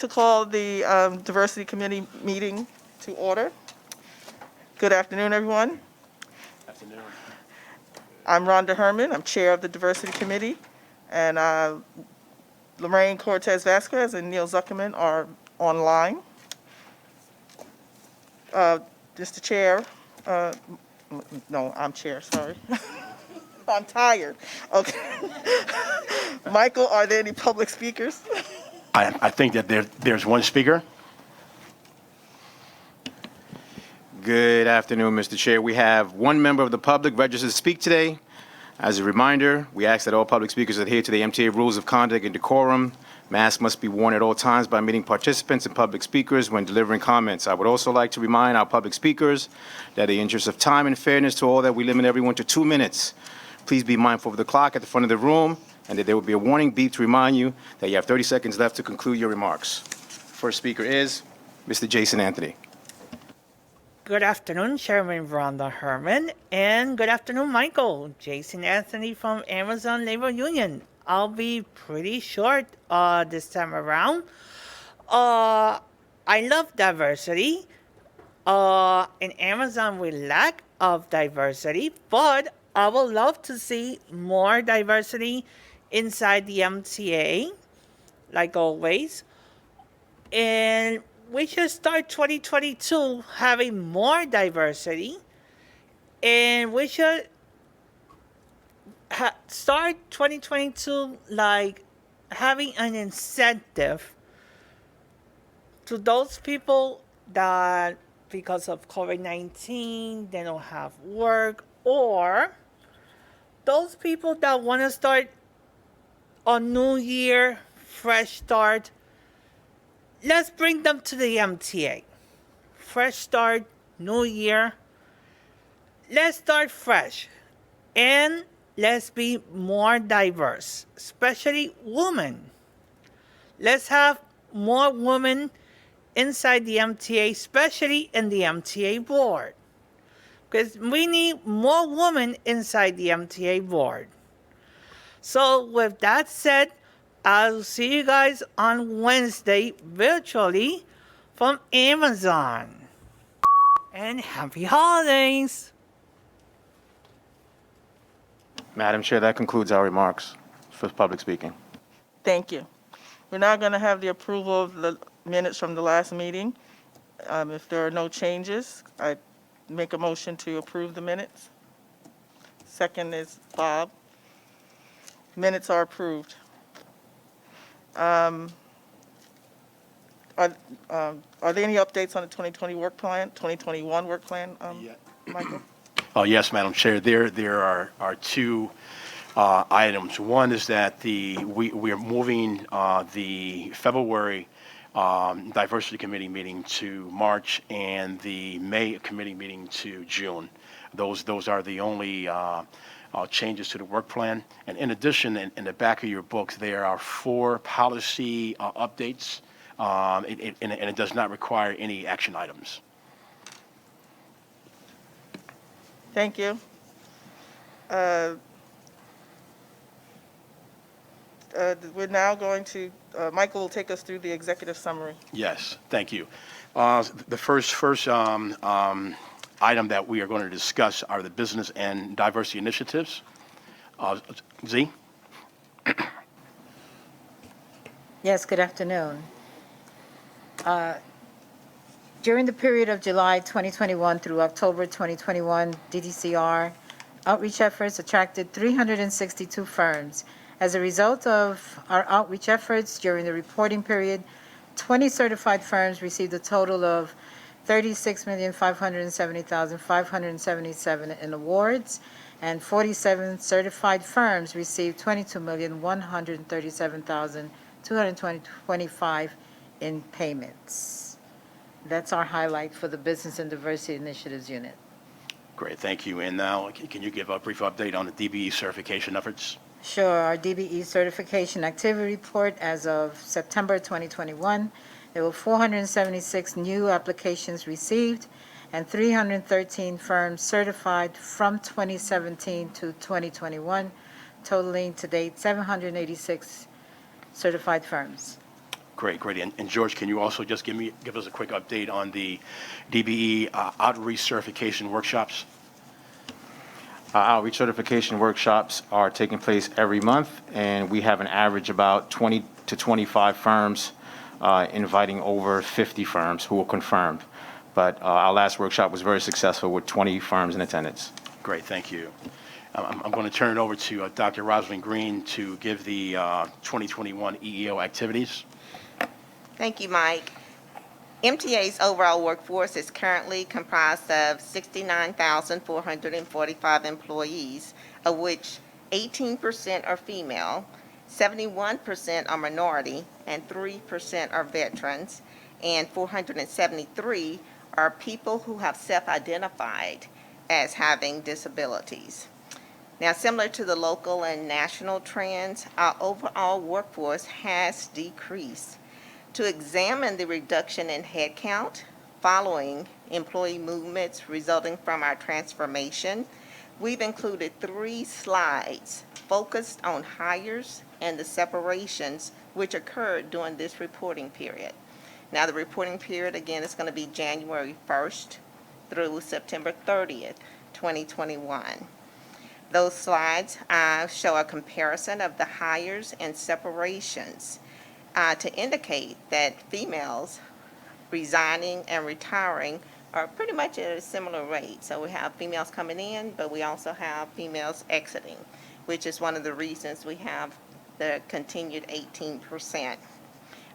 To call the Diversity Committee meeting to order. Good afternoon, everyone. Afternoon. I'm Rhonda Herman. I'm Chair of the Diversity Committee, and Lorraine Cortez Vasquez and Neil Zuckerman are online. Mr. Chair, no, I'm Chair, sorry. I'm tired. Okay. Michael, are there any public speakers? I think that there's one speaker. Good afternoon, Mr. Chair. We have one member of the public registered to speak today. As a reminder, we ask that all public speakers adhere to the MTA rules of conduct and decorum. Masks must be worn at all times by meeting participants and public speakers when delivering comments. I would also like to remind our public speakers that in the interest of time and fairness to all, that we limit everyone to 2 minutes. Please be mindful of the clock at the front of the room, and that there will be a warning beep to remind you that you have 30 seconds left to conclude your remarks. First speaker is Mr. Jason Anthony. Good afternoon, Chairman Rhonda Herman, and good afternoon, Michael. Jason Anthony from Amazon Labor Union. I'll be pretty short this time around. I love diversity. In Amazon, we lack of diversity, but I would love to see more diversity inside the MTA, like always. And we should start 2022 having more diversity, and we should start 2022 like having an incentive to those people that because of COVID-19 they don't have work, or those people that want to start a new year, fresh start. Let's bring them to the MTA. Fresh start, new year. Let's start fresh. And let's be more diverse, especially women. Let's have more women inside the MTA, especially in the MTA board. Because we need more women inside the MTA board. So with that said, I'll see you guys on Wednesday virtually from Amazon. And happy holidays! Madam Chair, that concludes our remarks for public speaking. Thank you. We're now going to have the approval of the minutes from the last meeting. If there are no changes, I make a motion to approve the minutes. Second is Bob. Minutes are approved. Are there any updates on the 2020 work plan, 2021 work plan, Michael? Oh, yes, Madam Chair. There are two items. One is that we are moving the February Diversity Committee meeting to March and the May committee meeting to June. Those are the only changes to the work plan. And in addition, in the back of your books, there are 4 policy updates, and it does not require any action items. Thank you. We're now going to, Michael will take us through the executive summary. Yes, thank you. The first item that we are going to discuss are the business and diversity initiatives. Z? Yes, good afternoon. During the period of July 2021 through October 2021, DDCR outreach efforts attracted 362 firms. As a result of our outreach efforts during the reporting period, 20 certified firms received a total of $36,570,577 in awards, and 47 certified firms received $22,137,225 in payments. That's our highlight for the Business and Diversity Initiatives Unit. Great, thank you. And now, can you give a brief update on the DBE certification efforts? Sure. Our DBE certification activity report as of September 2021, there were 476 new applications received and 313 firms certified from 2017 to 2021, totaling to date 786 certified firms. Great, great. And George, can you also just give us a quick update on the DBE outreach certification workshops? Outreach certification workshops are taking place every month, and we have an average about 20 to 25 firms inviting over 50 firms who are confirmed. But our last workshop was very successful with 20 firms in attendance. Great, thank you. I'm going to turn it over to Dr. Rosalind Green to give the 2021 EEO activities. Thank you, Mike. MTA's overall workforce is currently comprised of 69,445 employees, of which 18% are female, 71% are minority, and 3% are veterans, and 473 are people who have self-identified as having disabilities. Now, similar to the local and national trends, our overall workforce has decreased. To examine the reduction in headcount following employee movements resulting from our transformation, we've included 3 slides focused on hires and the separations which occurred during this reporting period. Now, the reporting period, again, is going to be January 1st through September 30th, 2021. Those slides show a comparison of the hires and separations to indicate that females resigning and retiring are pretty much at a similar rate. So we have females coming in, but we also have females exiting, which is one of the reasons we have the continued 18%.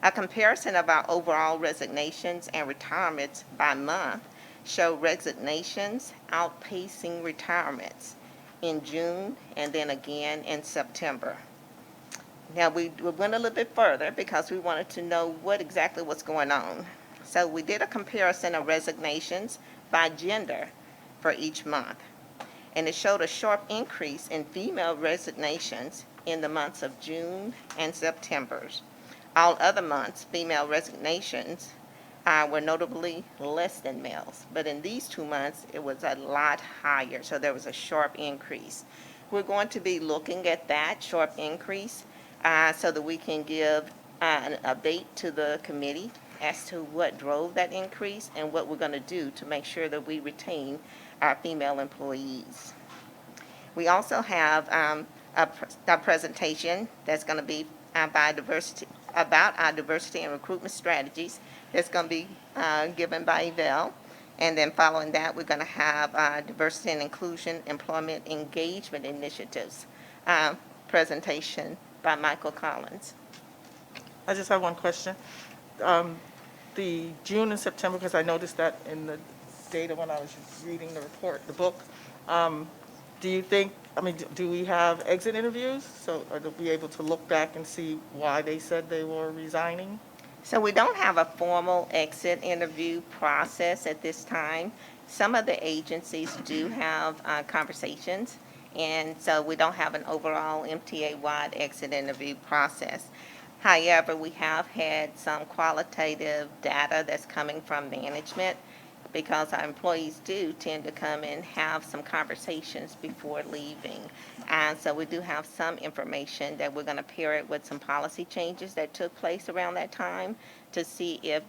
A comparison of our overall resignations and retirements by month show resignations outpacing retirements in June and then again in September. Now, we went a little bit further because we wanted to know what exactly was going on. So we did a comparison of resignations by gender for each month. And it showed a sharp increase in female resignations in the months of June and September. All other months, female resignations were notably less than males. But in these 2 months, it was a lot higher. So there was a sharp increase. We're going to be looking at that sharp increase so that we can give an update to the committee as to what drove that increase and what we're going to do to make sure that we retain our female employees. We also have a presentation that's going to be about our diversity and recruitment strategies that's going to be given by Yvelle. And then following that, we're going to have diversity and inclusion employment engagement initiatives presentation by Michael Collins. I just have one question. The June and September, because I noticed that in the data when I was reading the report, the book, do you think, do we have exit interviews? So are they be able to look back and see why they said they were resigning? So we don't have a formal exit interview process at this time. Some of the agencies do have conversations, and so we don't have an overall MTA-wide exit interview process. However, we have had some qualitative data that's coming from management because our employees do tend to come and have some conversations before leaving. And so we do have some information that we're going to pair it with some policy changes that took place around that time to see if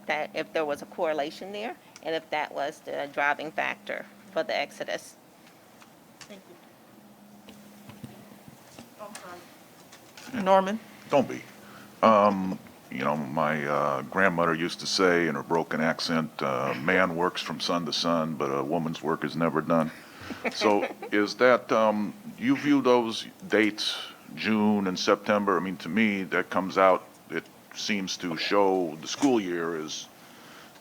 there was a correlation there and if that was the driving factor for the exodus. Thank you. Norman? Don't be. My grandmother used to say in her broken accent, man works from sun to sun, but a woman's work is never done. So is that, you view those dates, June and September, to me, that comes out, it seems to show the school year is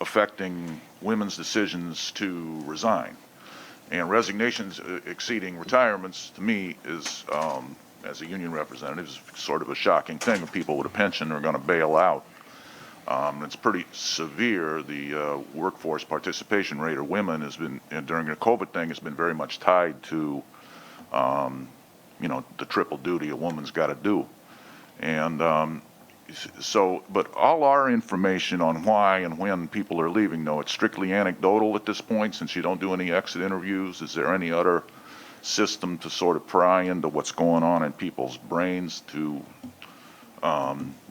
affecting women's decisions to resign. And resignations exceeding retirements, to me, is, as a union representative, is sort of a shocking thing. People with a pension are going to bail out. It's pretty severe. The workforce participation rate of women has been, during the COVID thing, has been very much tied to, the triple duty a woman's got to do. And but all our information on why and when people are leaving, though, it's strictly anecdotal at this point, since you don't do any exit interviews. Is there any other system to sort of pry into what's going on in people's brains to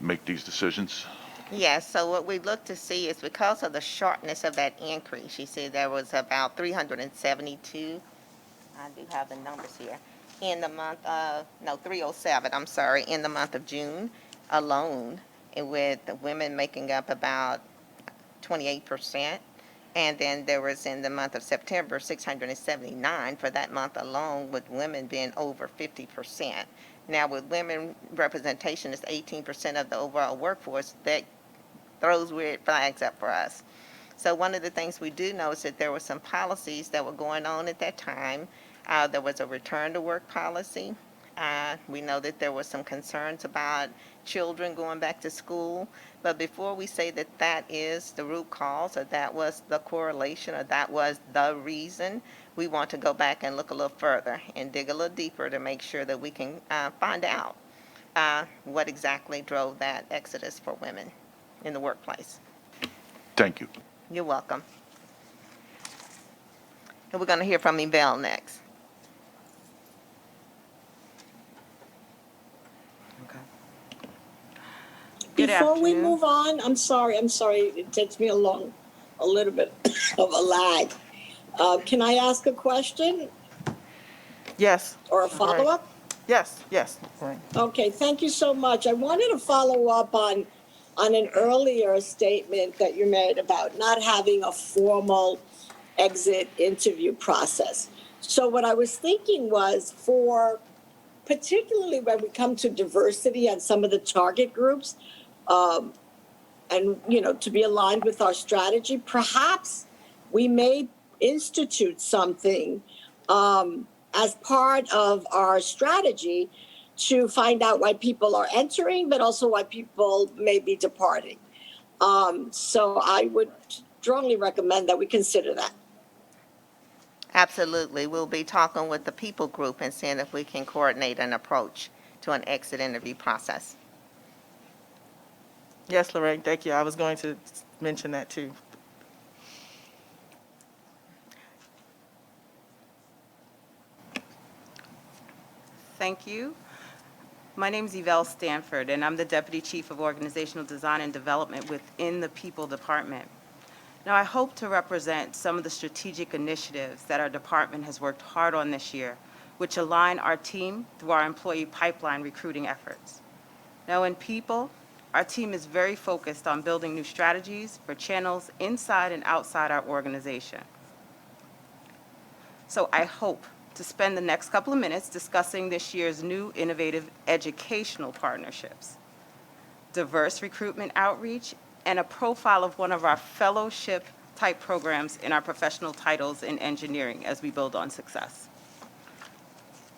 make these decisions? Yes, so what we look to see is because of the shortness of that increase, you see there was about 372, I do have the numbers here, in the month of, no, 307, I'm sorry, in the month of June alone, and with the women making up about 28%. And then there was in the month of September, 679 for that month alone, with women being over 50%. Now, with women representation is 18% of the overall workforce, that throws weird flags up for us. So one of the things we do know is that there were some policies that were going on at that time. There was a return to work policy. We know that there were some concerns about children going back to school. But before we say that that is the root cause, or that was the correlation, or that was the reason, we want to go back and look a little further and dig a little deeper to make sure that we can find out what exactly drove that exodus for women in the workplace. Thank you. You're welcome. And we're going to hear from Yvelle next. Good Before we afternoon. move on, I'm sorry, it takes me a little bit of a lag. Can I ask a question Yes. or a Right. follow-up? Yes, yes. Right. Okay, thank you so much. I wanted to follow up on an earlier statement that you made about not having a formal exit interview process. So what I was thinking was, for particularly when we come to diversity and some of the target groups, and to be aligned with our strategy, perhaps we may institute something as part of our strategy to find out why people are entering, but also why people may be departing. So I would strongly recommend that we consider that. Absolutely. We'll be talking with the people group and seeing if we can coordinate an approach to an exit interview process. Yes, Lorraine, thank you. I was going to mention that too. Thank you. My name is Yvelle Stanford, and I'm the Deputy Chief of Organizational Design and Development within the People Department. Now, I hope to represent some of the strategic initiatives that our department has worked hard on this year, which align our team through our employee pipeline recruiting efforts. Now, in People, our team is very focused on building new strategies for channels inside and outside our organization. So I hope to spend the next couple of minutes discussing this year's new innovative educational partnerships, diverse recruitment outreach, and a profile of one of our fellowship type programs in our professional titles in engineering as we build on success.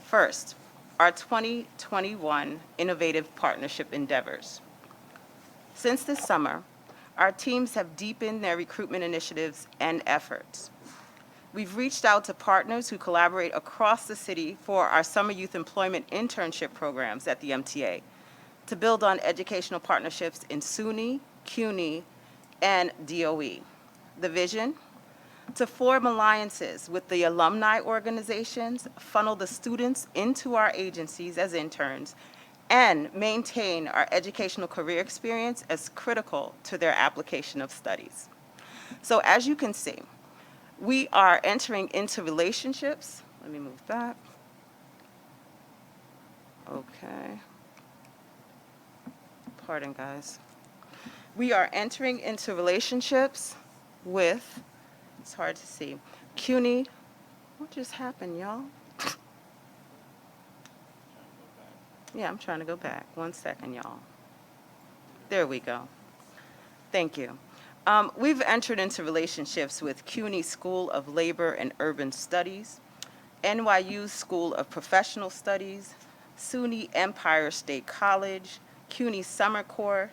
First, our 2021 innovative partnership endeavors. Since this summer, our teams have deepened their recruitment initiatives and efforts. We've reached out to partners who collaborate across the city for our summer youth employment internship programs at the MTA to build on educational partnerships in SUNY, CUNY, and DOE. The vision? To form alliances with the alumni organizations, funnel the students into our agencies as interns, and maintain our educational career experience as critical to their application of studies. So as you can see, we are entering into relationships. Let me move back. Okay. Pardon, guys. We are entering into relationships with, it's hard to see, CUNY. What just happened, y'all? Yeah, I'm trying to go back. 1 second, y'all. There we go. Thank you. We've entered into relationships with CUNY School of Labor and Urban Studies, NYU School of Professional Studies, SUNY Empire State College, CUNY Summer Corps,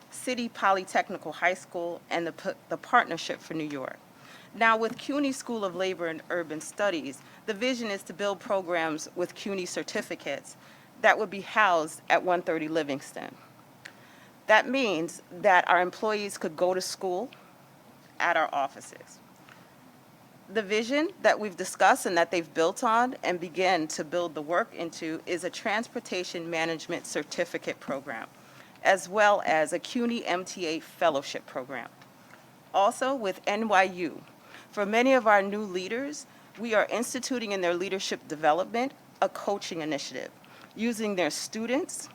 City Polytechnical High School, and the Partnership for New York. Now, with CUNY School of Labor and Urban Studies, the vision is to build programs with CUNY certificates that would be housed at 130 Livingston. That means that our employees could go to school at our offices. The vision that we've discussed and that they've built on and begin to build the work into is a transportation management certificate program as well as a CUNY MTA fellowship program. Also with NYU, for many of our new leaders, we are instituting in their leadership development a coaching initiative, using their students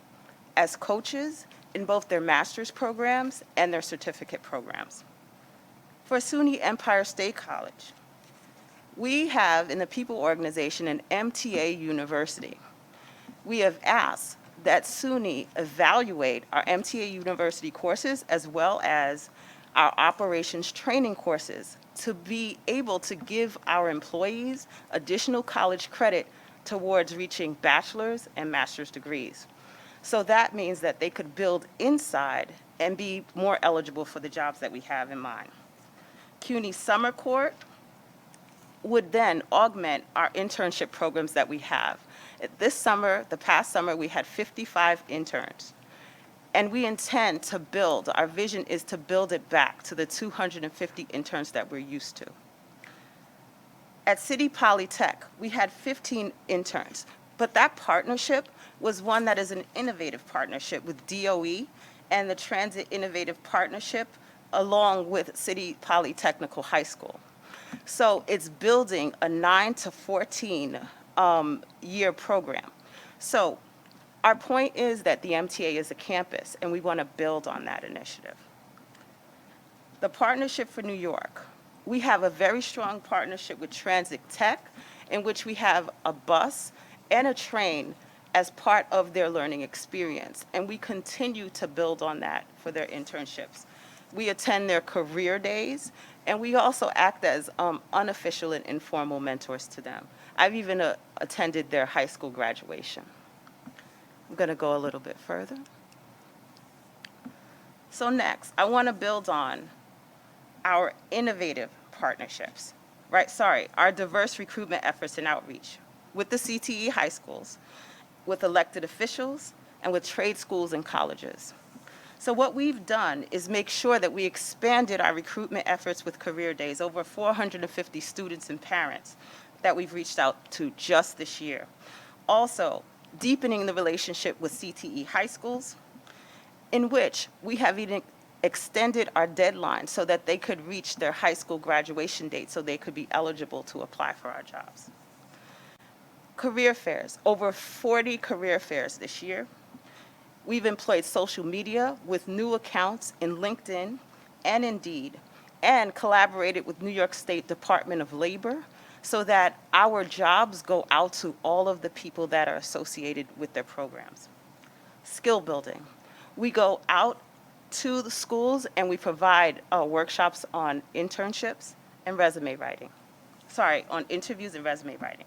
as coaches in both their master's programs and their certificate programs. For SUNY Empire State College, we have in the People Organization an MTA University. We have asked that SUNY evaluate our MTA University courses as well as our operations training courses to be able to give our employees additional college credit towards reaching bachelor's and master's degrees. So that means that they could build inside and be more eligible for the jobs that we have in mind. CUNY Summer Court would then augment our internship programs that we have. This summer, the past summer, we had 55 interns. And we intend to build, our vision is to build it back to the 250 interns that we're used to. At City Polytech, we had 15 interns, but that partnership was one that is an innovative partnership with DOE and the Transit Innovative Partnership along with City Polytechnical High School. So it's building a 9 to 14 year program. So our point is that the MTA is a campus, and we want to build on that initiative. The Partnership for New York. We have a very strong partnership with Transit Tech, in which we have a bus and a train as part of their learning experience, and we continue to build on that for their internships. We attend their career days, and we also act as unofficial and informal mentors to them. I've even attended their high school graduation. I'm going to go a little bit further. So next, I want to build on our innovative partnerships, our diverse recruitment efforts and outreach with the CTE high schools, with elected officials, and with trade schools and colleges. So what we've done is make sure that we expanded our recruitment efforts with career days, over 450 students and parents that we've reached out to just this year. Also, deepening the relationship with CTE high schools, in which we have even extended our deadline so that they could reach their high school graduation date so they could be eligible to apply for our jobs. Career fairs, over 40 career fairs this year. We've employed social media with new accounts in LinkedIn and Indeed, and collaborated with New York State Department of Labor so that our jobs go out to all of the people that are associated with their programs. Skill building. We go out to the schools and we provide workshops on internships and resume writing. On interviews and resume writing.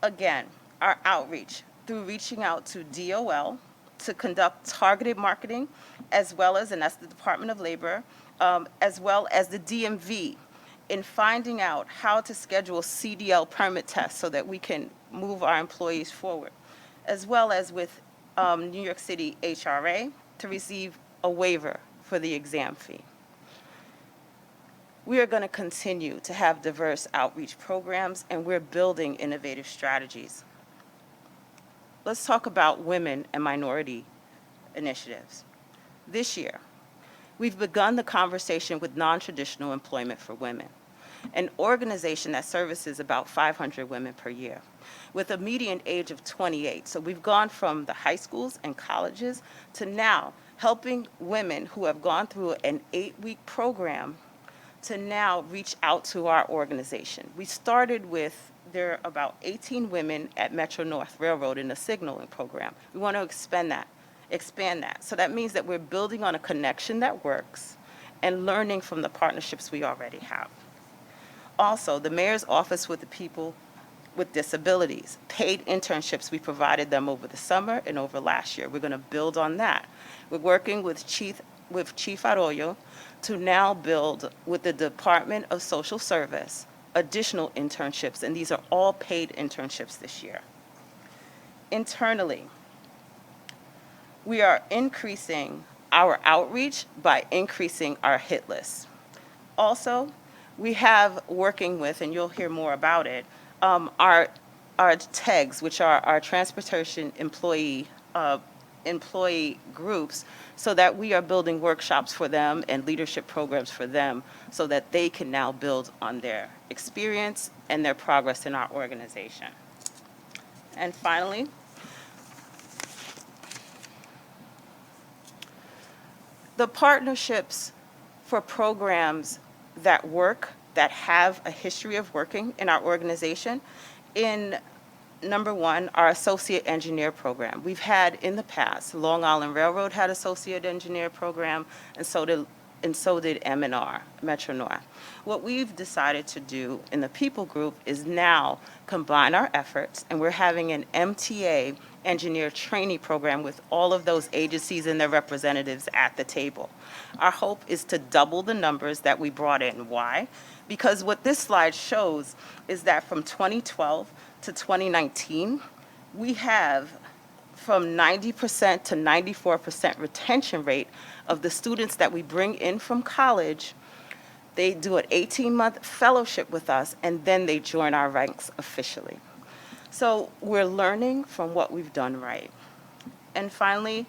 Again, our outreach through reaching out to DOL to conduct targeted marketing, as well as, and that's the Department of Labor, as well as the DMV in finding out how to schedule CDL permit tests so that we can move our employees forward, as well as with New York City HRA to receive a waiver for the exam fee. We are going to continue to have diverse outreach programs, and we're building innovative strategies. Let's talk about women and minority initiatives. This year, we've begun the conversation with non-traditional employment for women, an organization that services about 500 women per year, with a median age of 28. So we've gone from the high schools and colleges to now helping women who have gone through an 8-week program to now reach out to our organization. We started with, there are about 18 women at Metro North Railroad in the signaling program. We want to expand that. So that means that we're building on a connection that works and learning from the partnerships we already have. Also, the Mayor's Office with the People with Disabilities, paid internships we provided them over the summer and over last year. We're going to build on that. We're working with Chief Arroyo to now build with the Department of Social Service additional internships, and these are all paid internships this year. Internally, we are increasing our outreach by increasing our hit list. Also, we have working with, and you'll hear more about it, our TEGs, which are our Transportation Employee employee groups so that we are building workshops for them and leadership programs for them so that they can now build on their experience and their progress in our organization. And finally, the partnerships for programs that work, that have a history of working in our organization. In number one, our associate engineer program. We've had in the past, Long Island Railroad had associate engineer program, and so did M&R, Metro North. What we've decided to do in the people group is now combine our efforts, and we're having an MTA engineer trainee program with all of those agencies and their representatives at the table. Our hope is to double the numbers that we brought in. Why? Because what this slide shows is that from 2012 to 2019, we have from 90% to 94% retention rate of the students that we bring in from college. They do an 18-month fellowship with us, and then they join our ranks officially. So we're learning from what we've done right. And finally,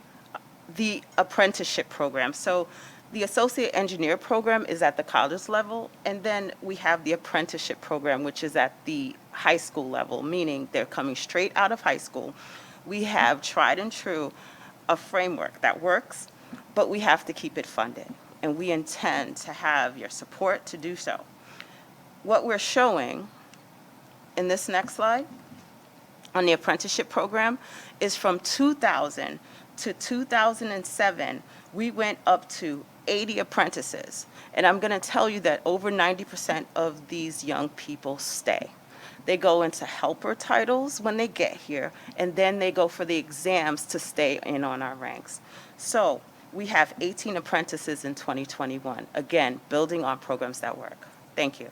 the apprenticeship program. So the associate engineer program is at the college level, and then we have the apprenticeship program, which is at the high school level, meaning they're coming straight out of high school. We have tried and true a framework that works, but we have to keep it funded, and we intend to have your support to do so. What we're showing in this next slide on the apprenticeship program is from 2000 to 2007, we went up to 80 apprentices. And I'm going to tell you that over 90% of these young people stay. They go into helper titles when they get here, and then they go for the exams to stay in on our ranks. So we have 18 apprentices in 2021, again, building on programs that work. Thank you.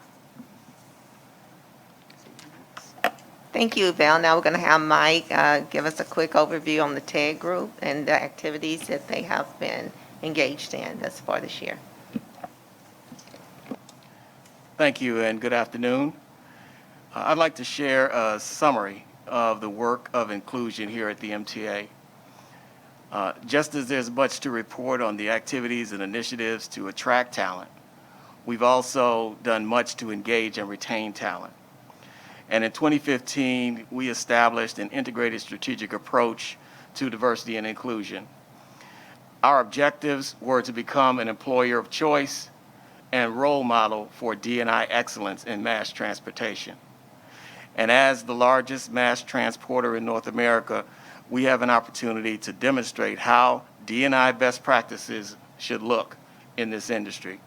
Thank you, Val. Now we're going to have Mike give us a quick overview on the TED group and the activities that they have been engaged in thus far this year. Thank you and good afternoon. I'd like to share a summary of the work of inclusion here at the MTA. Just as there's much to report on the activities and initiatives to attract talent, we've also done much to engage and retain talent. And in 2015, we established an integrated strategic approach to diversity and inclusion. Our objectives were to become an employer of choice and role model for D&I excellence in mass transportation. And as the largest mass transporter in North America, we have an opportunity to demonstrate how D&I best practices should look in this industry.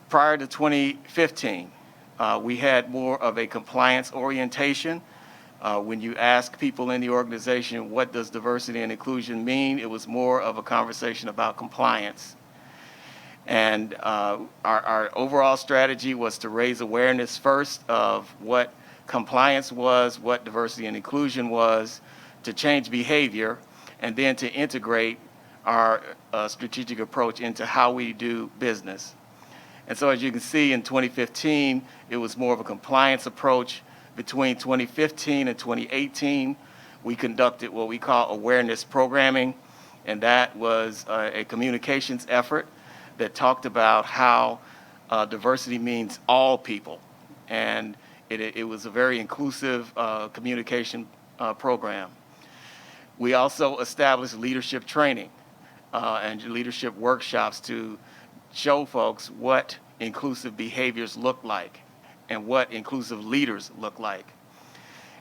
Prior to 2015, we had more of a compliance orientation. When you ask people in the organization, what does diversity and inclusion mean? It was more of a conversation about compliance. And our overall strategy was to raise awareness first of what compliance was, what diversity and inclusion was, to change behavior, and then to integrate our strategic approach into how we do business. And so as you can see, in 2015, it was more of a compliance approach. Between 2015 and 2018, we conducted what we call awareness programming, and that was a communications effort that talked about how diversity means all people. And it was a very inclusive communication program. We also established leadership training and leadership workshops to show folks what inclusive behaviors look like and what inclusive leaders look like.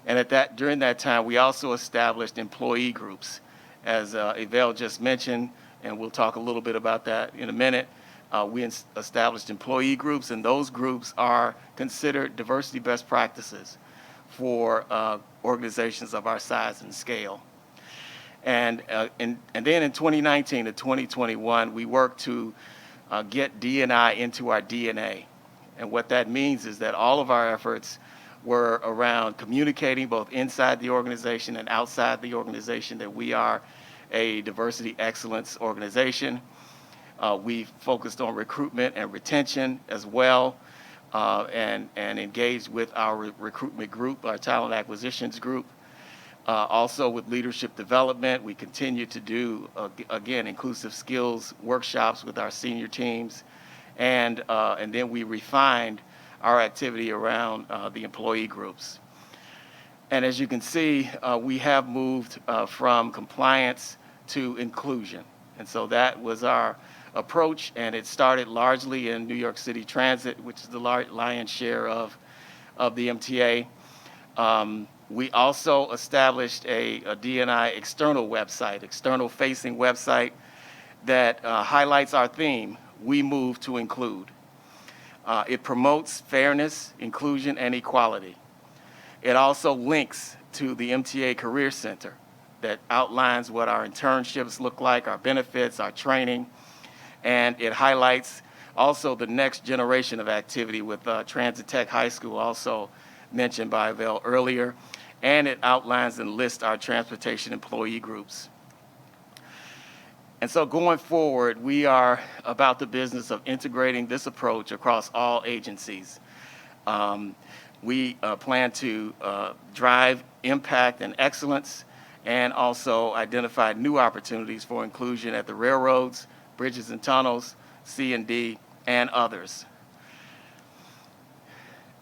And during that time, we also established employee groups. As Yvel just mentioned, and we'll talk a little bit about that in a minute, we established employee groups, and those groups are considered diversity best practices for organizations of our size and scale. And then in 2019 to 2021, we worked to get D&I into our DNA. And what that means is that all of our efforts were around communicating both inside the organization and outside the organization that we are a diversity excellence organization. We focused on recruitment and retention as well, and engaged with our recruitment group, our talent acquisitions group. Also with leadership development, we continue to do, again, inclusive skills workshops with our senior teams. And then we refined our activity around the employee groups. And as you can see, we have moved from compliance to inclusion. And so that was our approach, and it started largely in New York City Transit, which is the lion's share of the MTA. We also established a D&I external website, external facing website that highlights our theme, We Move to Include. It promotes fairness, inclusion, and equality. It also links to the MTA Career Center that outlines what our internships look like, our benefits, our training, and it highlights also the next generation of activity with Transit Tech High School, also mentioned by Vel earlier, and it outlines and lists our transportation employee groups. And so going forward, we are about the business of integrating this approach across all agencies. We plan to drive impact and excellence, and also identify new opportunities for inclusion at the railroads, bridges and tunnels, C&D, and others.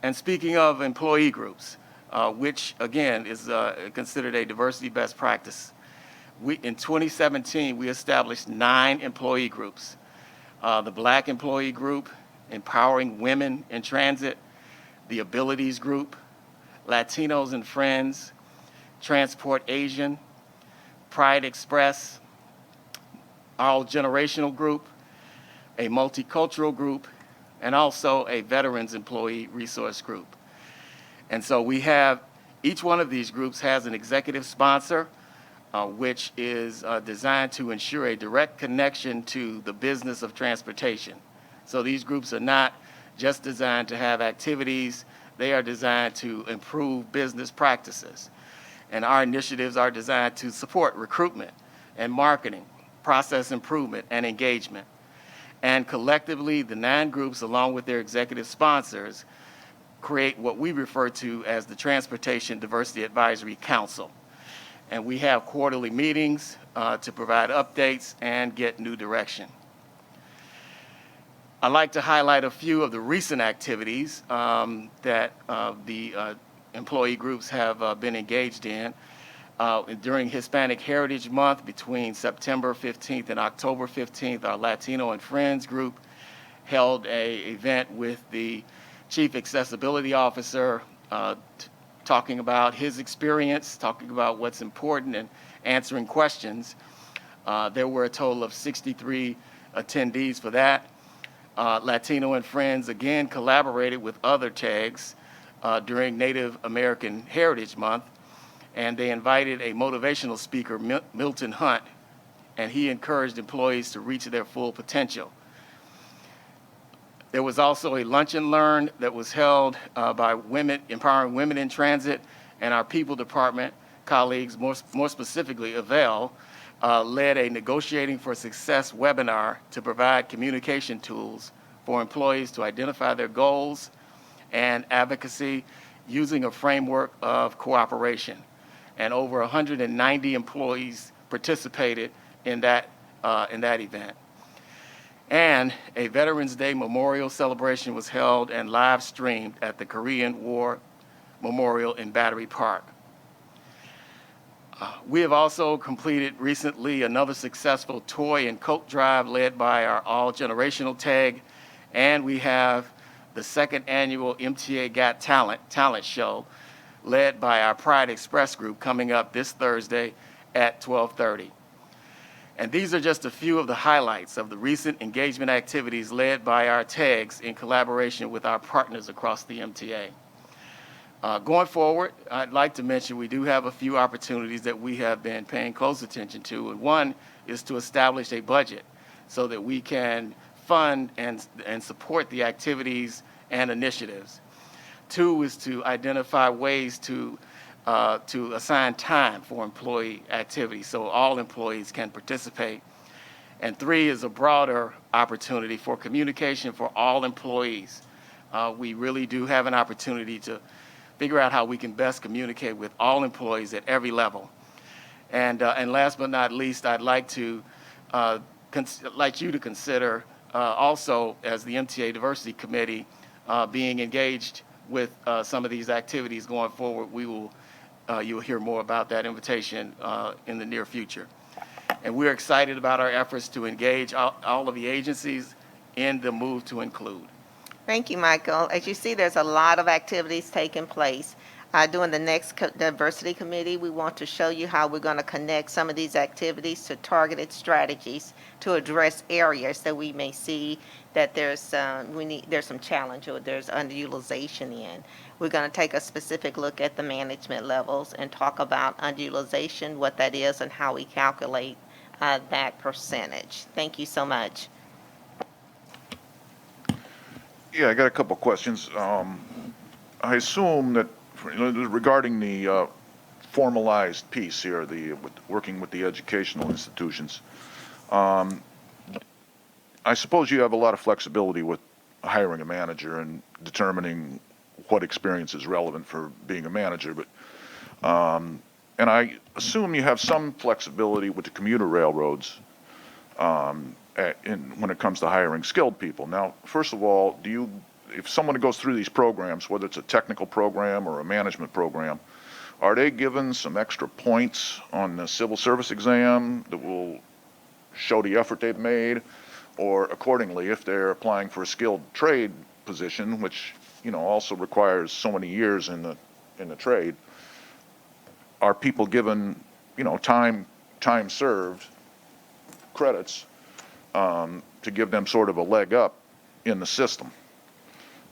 And speaking of employee groups, which again is considered a diversity best practice, in 2017, we established 9 employee groups. The Black Employee Group, Empowering Women in Transit, the Abilities Group, Latinos and Friends, Transport Asian, Pride Express, All Generational Group, a Multicultural Group, and also a Veterans Employee Resource Group. And so we have, each one of these groups has an executive sponsor, which is designed to ensure a direct connection to the business of transportation. So these groups are not just designed to have activities, they are designed to improve business practices. And our initiatives are designed to support recruitment and marketing, process improvement, and engagement. And collectively, the 9 groups, along with their executive sponsors, create what we refer to as the Transportation Diversity Advisory Council. And we have quarterly meetings to provide updates and get new direction. I'd like to highlight a few of the recent activities that the employee groups have been engaged in. During Hispanic Heritage Month, between September 15th and October 15th, our Latino and Friends group held an event with the Chief Accessibility Officer, talking about his experience, talking about what's important, and answering questions. There were a total of 63 attendees for that. Latino and Friends again collaborated with other tags during Native American Heritage Month, and they invited a motivational speaker, Milton Hunt, and he encouraged employees to reach their full potential. There was also a lunch and learn that was held by Empowering Women in Transit, and our People Department colleagues, more specifically Avel, led a Negotiating for Success webinar to provide communication tools for employees to identify their goals and advocacy using a framework of cooperation. And over 190 employees participated in that event. And a Veterans Day Memorial celebration was held and live streamed at the Korean War Memorial in Battery Park. We have also completed recently another successful toy and coat drive led by our All Generational tag, and we have the 2nd annual MTA Got Talent show led by our Pride Express group coming up this Thursday at 12:30. And these are just a few of the highlights of the recent engagement activities led by our tags in collaboration with our partners across the MTA. Going forward, I'd like to mention we do have a few opportunities that we have been paying close attention to, and one is to establish a budget so that we can fund and support the activities and initiatives. 2 is to identify ways to assign time for employee activities so all employees can participate. And 3 is a broader opportunity for communication for all employees. We really do have an opportunity to figure out how we can best communicate with all employees at every level. And last but not least, I'd like to like you to consider also, as the MTA Diversity Committee, being engaged with some of these activities going forward. You'll hear more about that invitation in the near future. And we're excited about our efforts to engage all of the agencies in the move to include. Thank you, Michael. As you see, there's a lot of activities taking place. During the next diversity committee, we want to show you how we're going to connect some of these activities to targeted strategies to address areas that we may see that there's some challenge or there's underutilization in. We're going to take a specific look at the management levels and talk about underutilization, what that is, and how we calculate that percentage. Thank you so much. Yeah, I got a couple questions. I assume that regarding the formalized piece here, working with the educational institutions, I suppose you have a lot of flexibility with hiring a manager and determining what experience is relevant for being a manager, but and I assume you have some flexibility with the commuter railroads when it comes to hiring skilled people. Now, first of all, if someone goes through these programs, whether it's a technical program or a management program, are they given some extra points on the civil service exam that will show the effort they've made? Or accordingly, if they're applying for a skilled trade position, which also requires so many years in the trade, are people given time served credits to give them sort of a leg up in the system?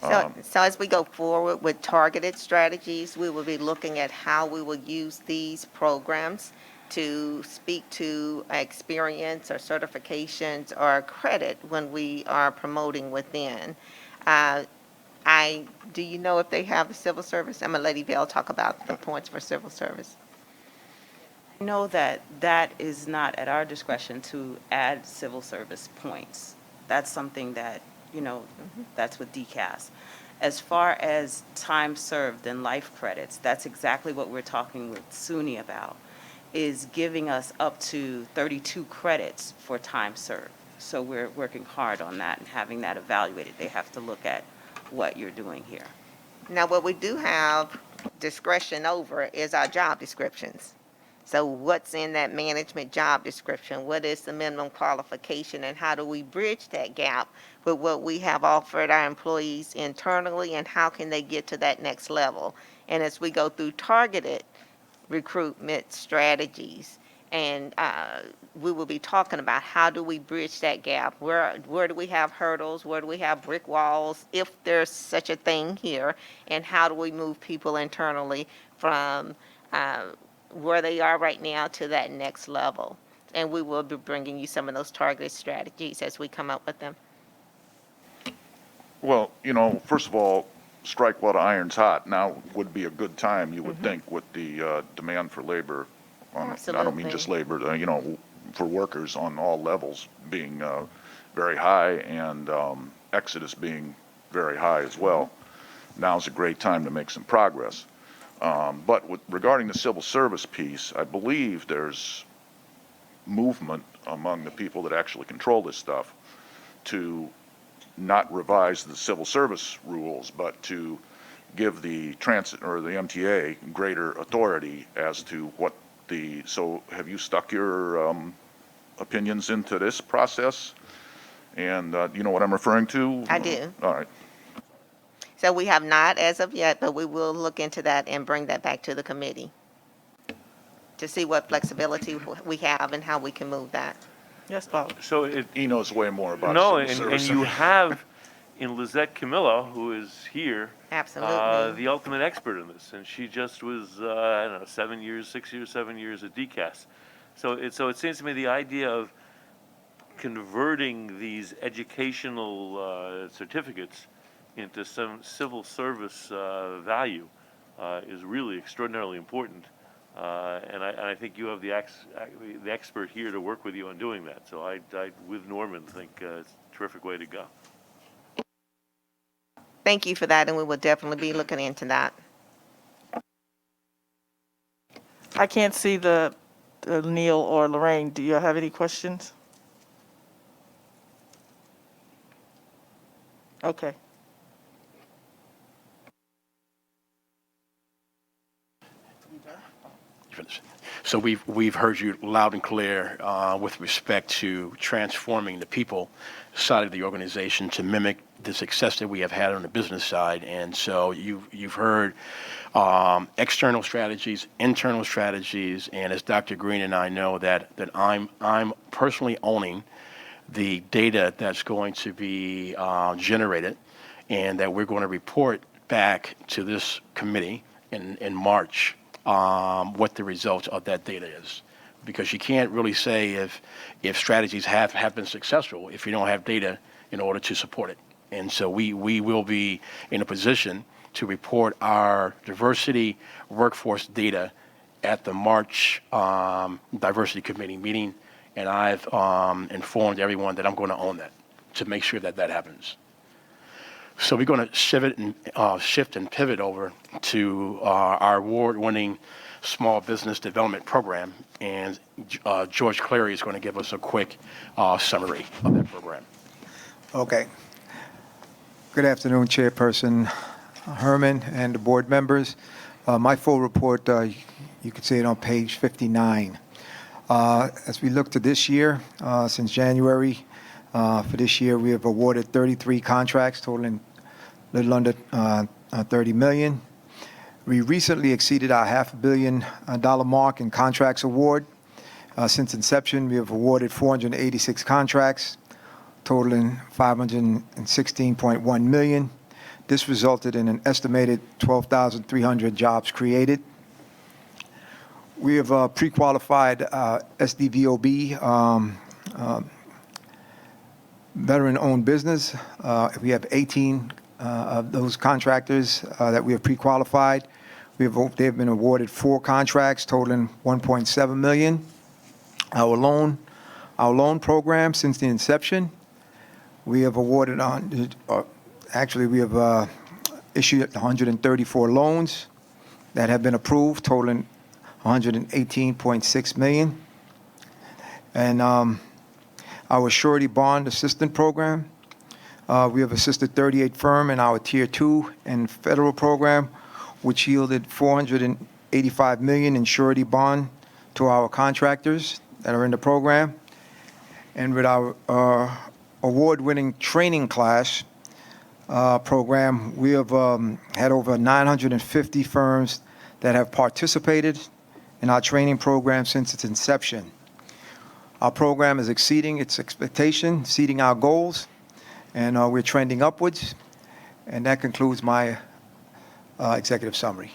So as we go forward with targeted strategies, we will be looking at how we will use these programs to speak to experience or certifications or credit when we are promoting within. Do you know if they have the civil service? I'm going to let Lady Bell talk about the points for civil service. I know that is not at our discretion to add civil service points. That's something that, that's with DCAS. As far as time served and life credits, that's exactly what we're talking with SUNY about, is giving us up to 32 credits for time served. So we're working hard on that and having that evaluated. They have to look at what you're doing here. Now, what we do have discretion over is our job descriptions. So what's in that management job description? What is the minimum qualification, and how do we bridge that gap with what we have offered our employees internally, and how can they get to that next level? And as we go through targeted recruitment strategies, and we will be talking about how do we bridge that gap? Where do we have hurdles? Where do we have brick walls, if there's such a thing here? And how do we move people internally from where they are right now to that next level? And we will be bringing you some of those targeted strategies as we come up with them. Well, first of all, strike while the iron's hot. Now would be a good time, you would think, with the demand for labor. I don't mean just labor, for workers on all levels being very high, and exodus being very high as well. Now's a great time to make some progress. But regarding the civil service piece, I believe there's movement among the people that actually control this stuff to not revise the civil service rules, but to give the transit or the MTA greater authority as to what so have you stuck your opinions into this process? And you know what I'm referring to? I do. All right. So we have not as of yet, but we will look into that and bring that back to the committee to see what flexibility we have and how we can move that. Yes, Bob. So He knows way more about no, civil and service. you have in Lizette Camillo, who is here, Absolutely. the ultimate expert in this, and she just was I don't know 7 years at DCAS. So it seems to me the idea of converting these educational certificates into some civil service value is really extraordinarily important. And I think you have the expert here to work with you on doing that. So I with Norman, think it's a terrific way to go. Thank you for that, and we will definitely be looking into that. I can't see the Neil or Lorraine. Do you have any questions? Okay. So we've heard you loud and clear with respect to transforming the people side of the organization to mimic the success that we have had on the business side. And so you've heard external strategies, internal strategies, and as Dr. Green and I know that I'm personally owning the data that's going to be generated, and that we're going to report back to this committee in March what the result of that data is. Because you can't really say if strategies have been successful if you don't have data in order to support it. And so we will be in a position to report our diversity workforce data at the March Diversity Committee meeting, and I've informed everyone that I'm going to own that to make sure that that happens. So we're going to shift and pivot over to our award-winning small business development program, and George Clary is going to give us a quick summary of that program. Okay. Good afternoon, Chairperson Herman and the board members. My full report, you can see it on page 59. As we look to this year, since January, for this year, we have awarded 33 contracts totaling a little under $30 million. We recently exceeded our $500 million mark in contracts award. Since inception, we have awarded 486 contracts totaling $516.1 million. This resulted in an estimated 12,300 jobs created. We have pre-qualified SDVOB veteran-owned business. We have 18 of those contractors that we have pre-qualified. They have been awarded 4 contracts totaling $1.7 million. Our loan program, since the inception, we have awarded we have issued 134 loans that have been approved, totaling $118.6 million. And our surety bond assistant program, we have assisted 38 firms in our Tier 2 and federal program, which yielded $485 million in surety bond to our contractors that are in the program. And with our award-winning training class program, we have had over 950 firms that have participated in our training program since its inception. Our program is exceeding its expectation, exceeding our goals, and we're trending upwards. And that concludes my executive summary.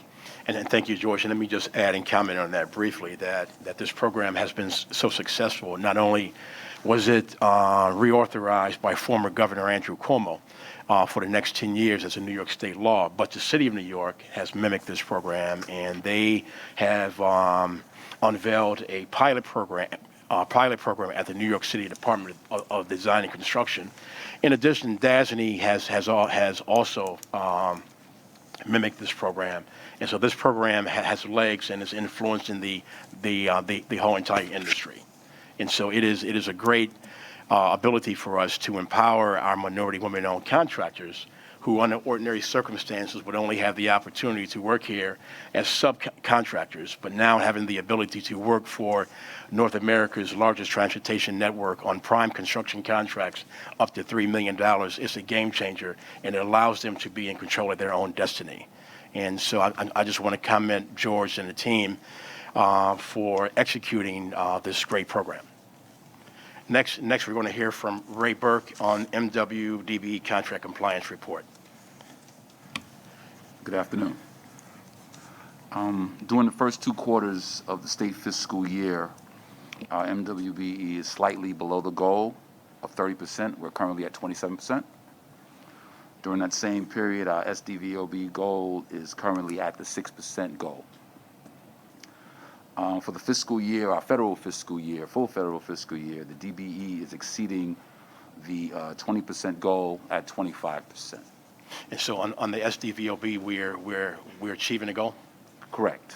And thank you, George. And let me just add and comment on that briefly, that this program has been so successful. Not only was it reauthorized by former Governor Andrew Cuomo for the next 10 years as a New York state law, but the city of New York has mimicked this program, and they have unveiled a pilot program at the New York City Department of Design and Construction. In addition, DASNY has also mimicked this program, and so this program has legs and is influencing the whole entire industry. And so it is a great ability for us to empower our minority women-owned contractors who under ordinary circumstances would only have the opportunity to work here as subcontractors, but now having the ability to work for North America's largest transportation network on prime construction contracts up to $3 million is a game changer, and it allows them to be in control of their own destiny. And so I just want to commend George and the team for executing this great program. Next, we're going to hear from Ray Burke on MWDB contract compliance report. Good afternoon. During the first 2 quarters of the state fiscal year, our MWBE is slightly below the goal of 30%. We're currently at 27%. During that same period, our SDVOB goal is currently at the 6% goal. For the fiscal year, our federal fiscal year, full federal fiscal year, the DBE is exceeding the 20% goal at 25%. And so on the SDVOB, we're achieving the goal? Correct.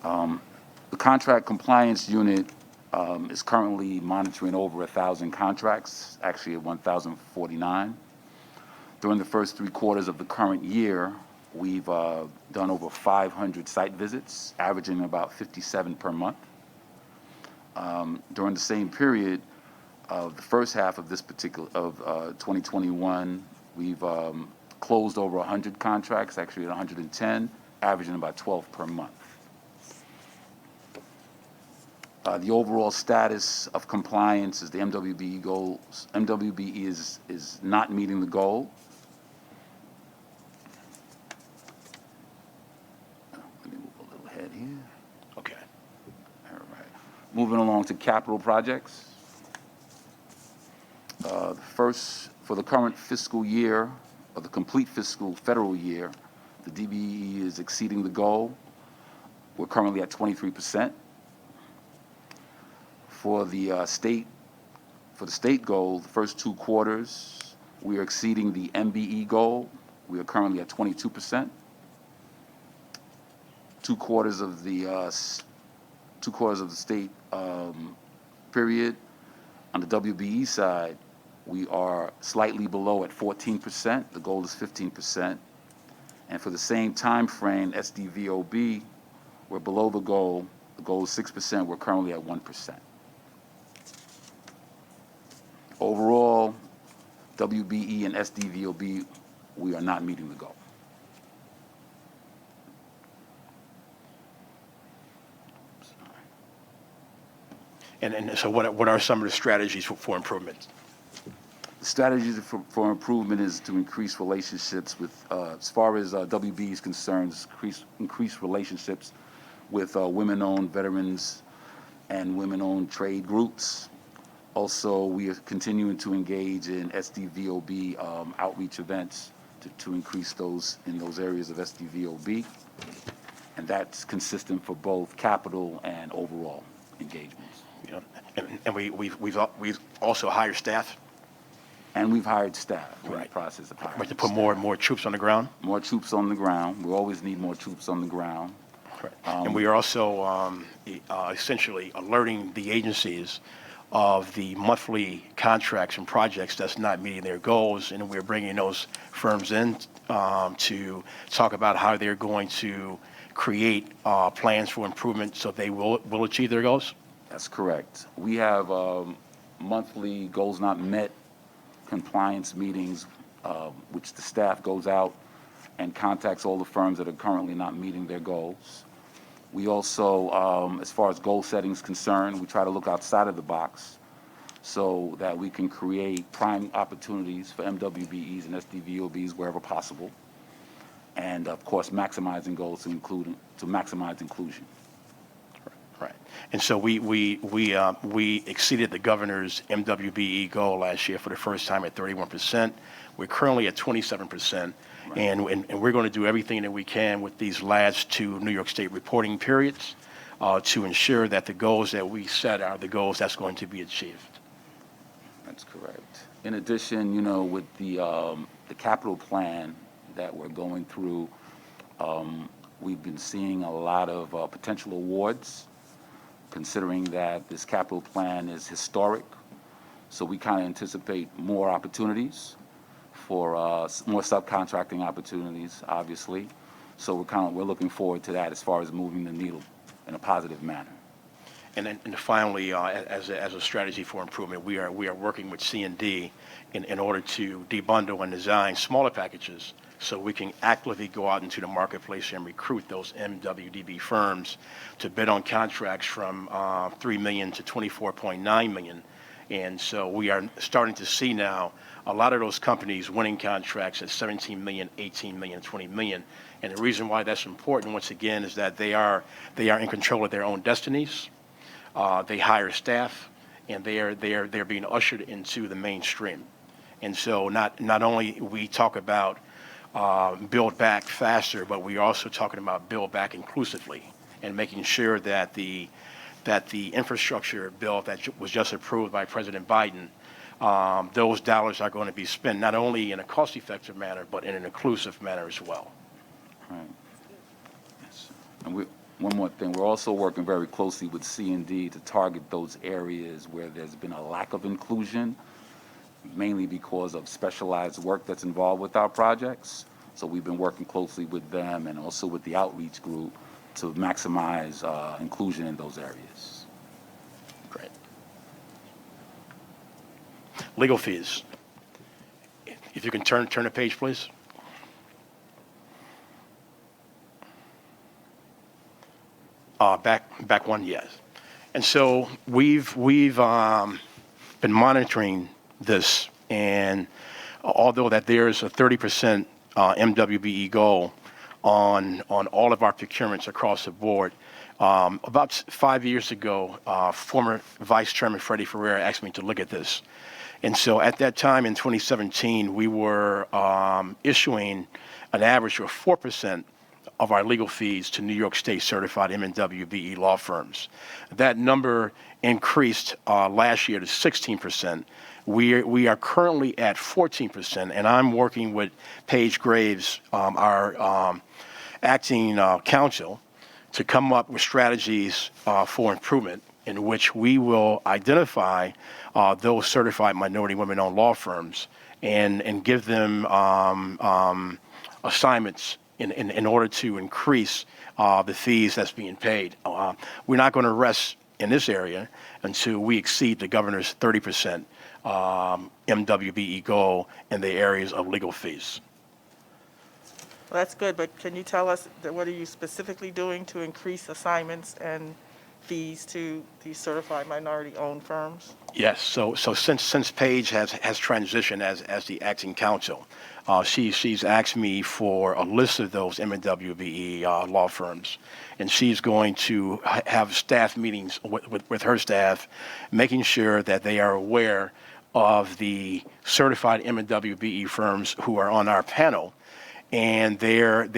The contract compliance unit is currently monitoring over 1,000 contracts, actually at 1,049. During the first 3 quarters of the current year, we've done over 500 site visits, averaging about 57 per month. During the same period of the first half of 2021, we've closed over 100 contracts, actually at 110, averaging about 12 per month. The overall status of compliance is the MWBE goals. MWBE is not meeting the goal. Let me move a little ahead here. Okay. All right. Moving along to capital projects. First, for the current fiscal year, or the complete fiscal federal year, the DBE is exceeding the goal. We're currently at 23%. For the state goal, the first 2 quarters, we are exceeding the MBE goal. We are currently at 22%. 2 quarters of the state period. On the WBE side, we are slightly below at 14%. The goal is 15%. And for the same time frame, SDVOB, we're below the goal. The goal is 6%. We're currently at 1%. Overall, WBE and SDVOB, we are not meeting the goal. And so what are some of the strategies for improvement? The strategy for improvement is to increase relationships with, as far as WB is concerned, increase relationships with women-owned veterans and women-owned trade groups. Also, we are continuing to engage in SDVOB outreach events to increase those in those areas of SDVOB, and that's consistent for both capital and overall engagements. You know, and we've also hired staff. And we've hired staff. We're in Right. the process of hiring. Right, to put more troops on the ground. More troops on the ground. We always need more troops on the ground. Right. And we are also essentially alerting the agencies of the monthly contracts and projects that's not meeting their goals, and we're bringing those firms in to talk about how they're going to create plans for improvement so they will achieve their goals. That's correct. We have monthly goals not met compliance meetings, which the staff goes out and contacts all the firms that are currently not meeting their goals. We also, as far as goal setting is concerned, we try to look outside of the box so that we can create prime opportunities for MWBEs and SDVOBs wherever possible. And of course, maximizing goals to maximize inclusion. Right. And so we exceeded the governor's MWBE goal last year for the first time at 31%. We're currently at 27%. Right. And we're going to do everything that we can with these last 2 New York State reporting periods to ensure that the goals that we set are the goals that's going to be achieved. That's correct. In addition, you know, with the capital plan that we're going through, we've been seeing a lot of potential awards, considering that this capital plan is historic. So we kind of anticipate more opportunities for more subcontracting opportunities, obviously. So we're looking forward to that as far as moving the needle in a positive manner. And then finally, as a strategy for improvement, we are working with C&D in order to debundle and design smaller packages so we can actively go out into the marketplace and recruit those MWDB firms to bid on contracts from $3 million to $24.9 million. And so we are starting to see now a lot of those companies winning contracts at $17 million, $18 million, $20 million. And the reason why that's important, once again, is that they are in control of their own destinies. They hire staff, and they're being ushered into the mainstream. And so not only we talk about build back faster, but we're also talking about build back inclusively and making sure that the infrastructure bill that was just approved by President Biden, those dollars are going to be spent not only in a cost-effective manner, but in an inclusive manner as well. Right. Yes. And one more thing. We're also working very closely with C&D to target those areas where there's been a lack of inclusion, mainly because of specialized work that's involved with our projects. So we've been working closely with them and also with the outreach group to maximize inclusion in those areas. Great. Legal fees. If you can turn the page, please. Back one, yes. And so we've been monitoring this, and although that there's a 30% MWBE goal on all of our procurements across the board, about 5 years ago, former Vice Chairman Freddie Ferreira asked me to look at this. And so at that time in 2017, we were issuing an average of 4% of our legal fees to New York State certified MWBE law firms. That number increased last year to 16%. We are currently at 14%, and I'm working with Paige Graves, our acting counsel, to come up with strategies for improvement in which we will identify those certified minority women-owned law firms and give them assignments in order to increase the fees that's being paid. We're not going to rest in this area until we exceed the governor's 30% MWBE goal in the areas of legal fees. Well, that's good, but can you tell us what are you specifically doing to increase assignments and fees to these certified minority-owned firms? Yes. So since Paige has transitioned as the acting counsel, she's asked me for a list of those MWBE law firms, and she's going to have staff meetings with her staff, making sure that they are aware of the certified MWBE firms who are on our panel and their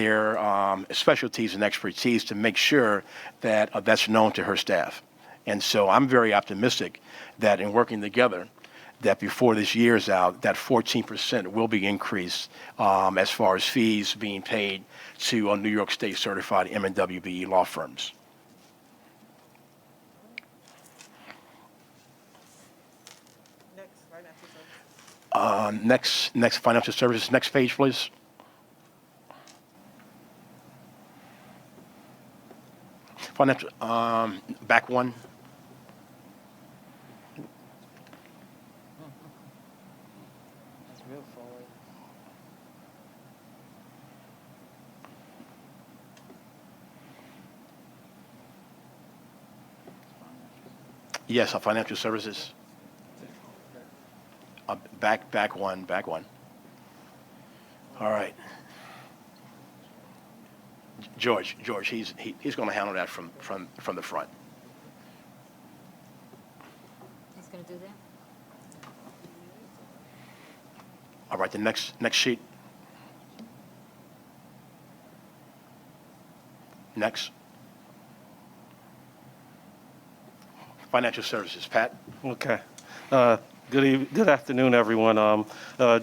specialties and expertise to make sure that that's known to her staff. And so I'm very optimistic that in working together, that before this year's out, that 14% will be increased as far as fees being paid to New York State certified MWBE law firms. Next financial services. Next page, please. Financial, back one. That's real forward. Yes, financial services. Back one. All right. George, he's going to handle that from the front. He's going to do that? All right, the next sheet. Next. Financial services, Pat. Okay. Good afternoon, everyone.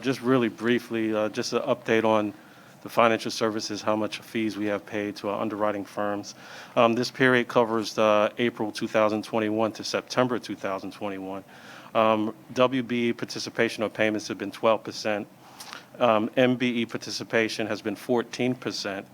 Just really briefly, just an update on the financial services, how much fees we have paid to our underwriting firms. This period covers April 2021 to September 2021. WBE participation of payments have been 12%. MBE participation has been 14%.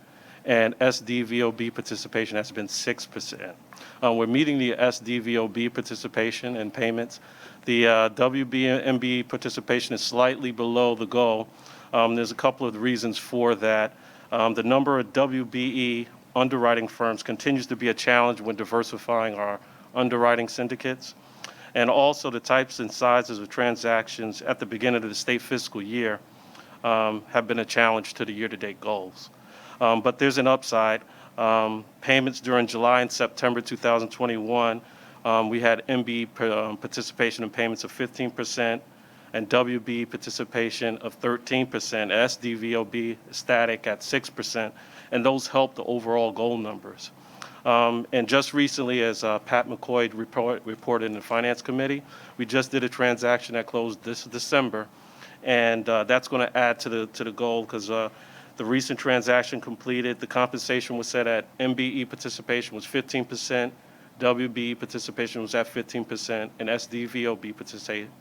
And SDVOB participation has been 6%. We're meeting the SDVOB participation and payments. The WB and MBE participation is slightly below the goal. There's a couple of reasons for that. The number of WBE underwriting firms continues to be a challenge when diversifying our underwriting syndicates. And also the types and sizes of transactions at the beginning of the state fiscal year have been a challenge to the year-to-date goals. But there's an upside. Payments during July and September 2021, we had MBE participation in payments of 15%, and WB participation of 13%, SDVOB static at 6%, and those help the overall goal numbers. And just recently, as Pat McCoy reported in the Finance Committee, we just did a transaction that closed this December, and that's going to add to the goal because The recent transaction completed, the compensation was set at MBE participation was 15%, WBE participation was at 15%, and SDVOB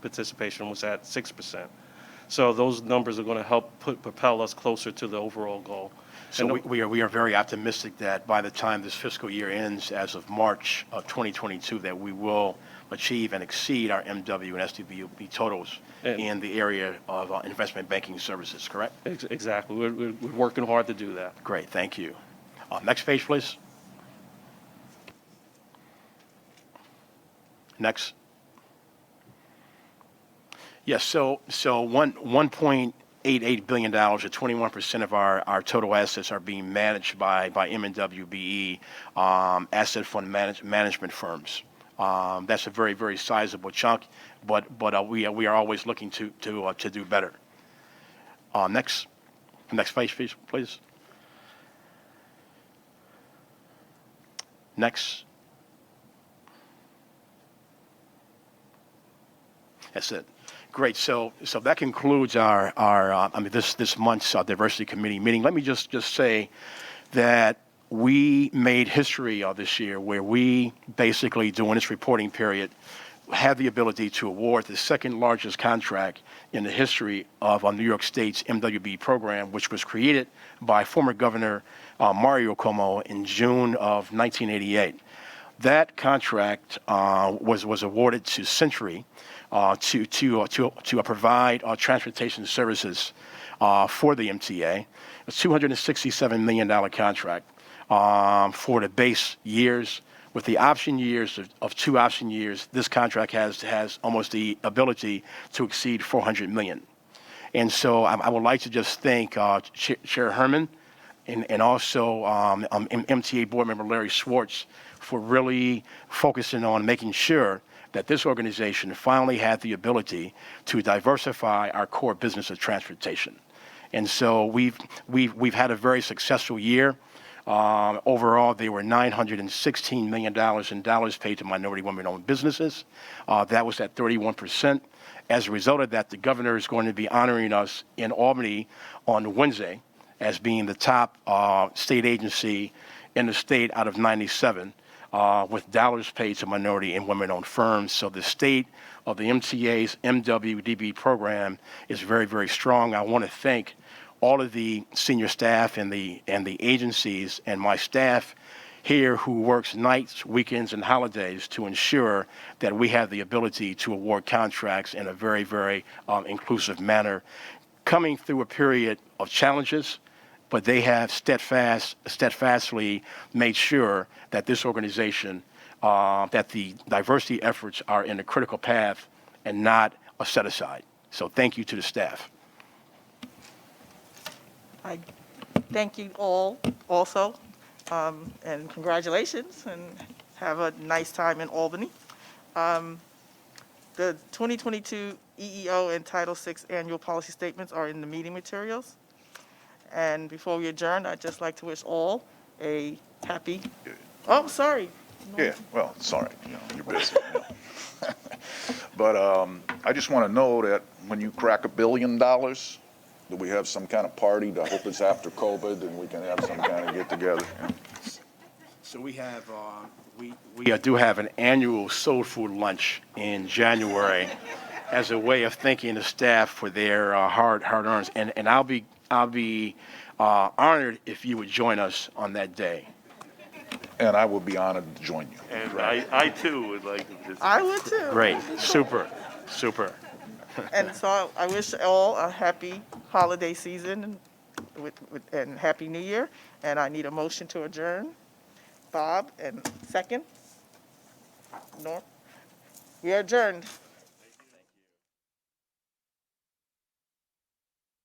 participation was at 6%. So those numbers are going to help propel us closer to the overall goal. So we are very optimistic that by the time this fiscal year ends, as of March of 2022, that we will achieve and exceed our MW and SDVOB totals in the area of investment banking services, correct? Exactly. We're working hard to do that. Great, thank you. Next page, please. Next. Yes, so $1.88 billion, or 21% of our total assets are being managed by M&WBE asset fund management firms. That's a very, very sizable chunk, but we are always looking to do better. Next page, please. Next. That's it. Great. So that concludes our this month's diversity committee meeting. Let me just say that we made history this year, where we basically, during this reporting period, had the ability to award the second largest contract in the history of New York State's MWB program, which was created by former Governor Mario Cuomo in June of 1988. That contract was awarded to Century to provide transportation services for the MTA. A $267 million contract for the base years. With the option years of 2 option years, this contract has almost the ability to exceed $400 million. And so I would like to just thank Chair Herman and also MTA board member Larry Schwartz for really focusing on making sure that this organization finally had the ability to diversify our core business of transportation. And so we've had a very successful year. Overall, there were $916 million in dollars paid to minority women-owned businesses. That was at 31%. As a result of that, the governor is going to be honoring us in Albany on Wednesday as being the top state agency in the state out of 97 with dollars paid to minority and women-owned firms. So the state of the MTA's MWDB program is very, very strong. I want to thank all of the senior staff and the agencies and my staff here who works nights, weekends, and holidays to ensure that we have the ability to award contracts in a very, very inclusive manner, coming through a period of challenges, but they have steadfastly made sure that this organization, that the diversity efforts are in a critical path and not a set aside. So thank you to the staff. I thank you all also, and congratulations, and have a nice time in Albany. The 2022 EEO and Title VI annual policy statements are in the meeting materials. And before we adjourn, I'd just like to wish all a happy, oh, sorry. Yeah, well, sorry, you're busy. But I just want to know that when you crack $1 billion, do we have some kind of party? I hope it's after COVID and we can have some kind of get together. So we have, we do have an annual soul food lunch in January as a way of thanking the staff for their hard earnings. And I'll be honored if you would join us on that day. And I will be honored to join you. And I too would like to visit. I would too. Great, super. And so I wish all a happy holiday season and Happy New Year. And I need a motion to adjourn. Bob, and second. Norm. We are adjourned.